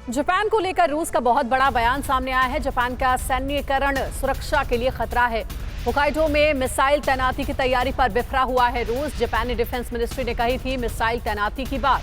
Japan को लेकर रूस का बहुत बड़ा बयान सामने आया है। जापान का सैन्यीकरण सुरक्षा के लिए खतरा है। होकाइडो में मिसाइल तैनाती की तैयारी पर बिफरा हुआ है रूस। जापानी डिफेंस मिनिस्ट्री ने कही थी मिसाइल तैनाती की बात।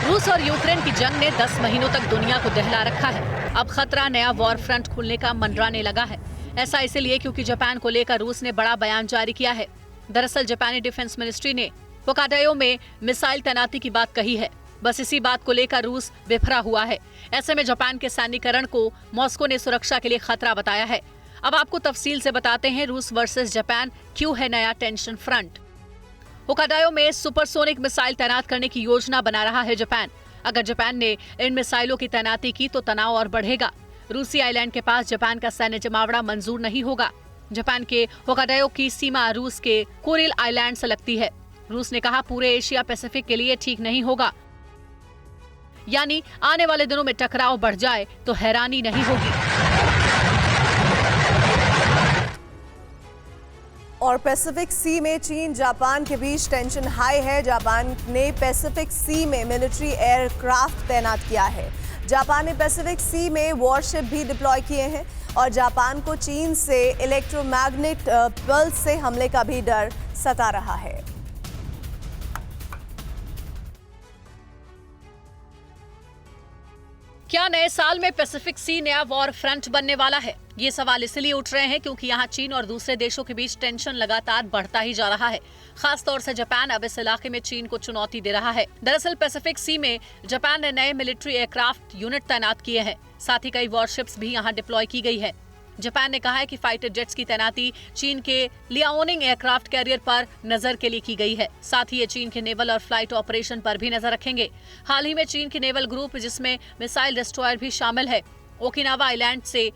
रूस और यूक्रेन की जंग ने 10 महीनों तक दुनिया को दहला रखा है। अब खतरा नया वॉर फ्रंट खुलने का मंडराने लगा है। ऐसा इसलिए क्योंकि जापान को लेकर रूस ने बड़ा बयान जारी किया है। दरअसल जापानी डिफेंस मिनिस्ट्री ने होकाइडो में मिसाइल तैनाती की बात कही है। बस इसी बात को लेकर रूस बिफरा हुआ है। ऐसे में जापान के सैन्यीकरण को मॉस्को ने सुरक्षा के लिए खतरा बताया है। अब आपको तफसील से बताते हैं रूस वर्सेस जापान क्यों है नया टेंशन फ्रंट। होकाइडो में सुपरसोनिक मिसाइल तैनात करने की योजना बना रहा है जापान। अगर जापान ने इन मिसाइलों की तैनाती की तो तनाव और बढ़ेगा। रूसी आइलैंड के पास जापान का सैन्य जमावड़ा मंजूर नहीं होगा। जापान के होकाइडो की सीमा रूस के कुरिल आइलैंड से लगती है। रूस ने कहा पूरे एशिया पैसिफिक के लिए ठीक नहीं होगा, यानी आने वाले दिनों में टकराव बढ़ जाए तो हैरानी नहीं होगी। और पैसिफिक सी में चीन जापान के बीच टेंशन हाई है। जापान ने पैसिफिक सी में मिलिट्री एयरक्राफ्ट तैनात किया है। जापान ने पैसिफिक सी में वॉरशिप भी डिप्लॉय किए हैं और जापान को चीन से इलेक्ट्रोमैग्नेटिक पल्स से हमले का भी डर सता रहा है। क्या नए साल में पैसिफिक सी नया वॉर फ्रंट बनने वाला है? ये सवाल इसलिए उठ रहे हैं क्योंकि यहाँ चीन और दूसरे देशों के बीच टेंशन लगातार बढ़ता ही जा रहा है। खास तौर से जापान अब इस इलाके में चीन को चुनौती दे रहा है। दरअसल पैसिफिक सी में जापान ने नए मिलिट्री एयरक्राफ्ट यूनिट तैनात किए हैं। साथ ही कई वॉरशिप्स भी यहाँ डिप्लॉय की गई है। जापान ने कहा है कि फाइटर जेट्स की तैनाती चीन के लियाओनिंग एयरक्राफ्ट कैरियर पर नजर के लिए की गई है। साथ ही ये चीन के नेवल और फ्लाइट ऑपरेशन पर भी नजर रखेंगे। हाल ही में चीन के नेवल ग्रुप जिसमें मिसाइल डिस्ट्रॉयर भी शामिल है, ओकिनावा आइलैंड से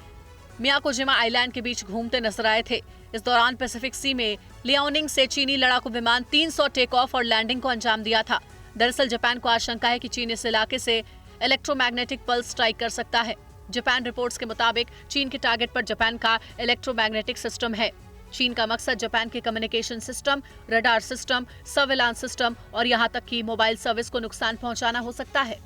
मियाकोजिमा आइलैंड के बीच घूमते नजर आए थे। इस दौरान पैसिफिक सी में लियाओनिंग से चीनी लड़ाकू विमान 300 टेक ऑफ और लैंडिंग को अंजाम दिया था। दरअसल जापान को आशंका है कि चीन इस इलाके से इलेक्ट्रोमैग्नेटिक पल्स स्ट्राइक कर सकता है। जापान रिपोर्ट्स के मुताबिक चीन के टारगेट पर जापान का इलेक्ट्रोमैग्नेटिक सिस्टम है। चीन का मकसद जापान के communication system, radar system, surveillance system और यहां तक कि मोबाइल सर्विस को नुकसान पहुंचाना हो सकता है।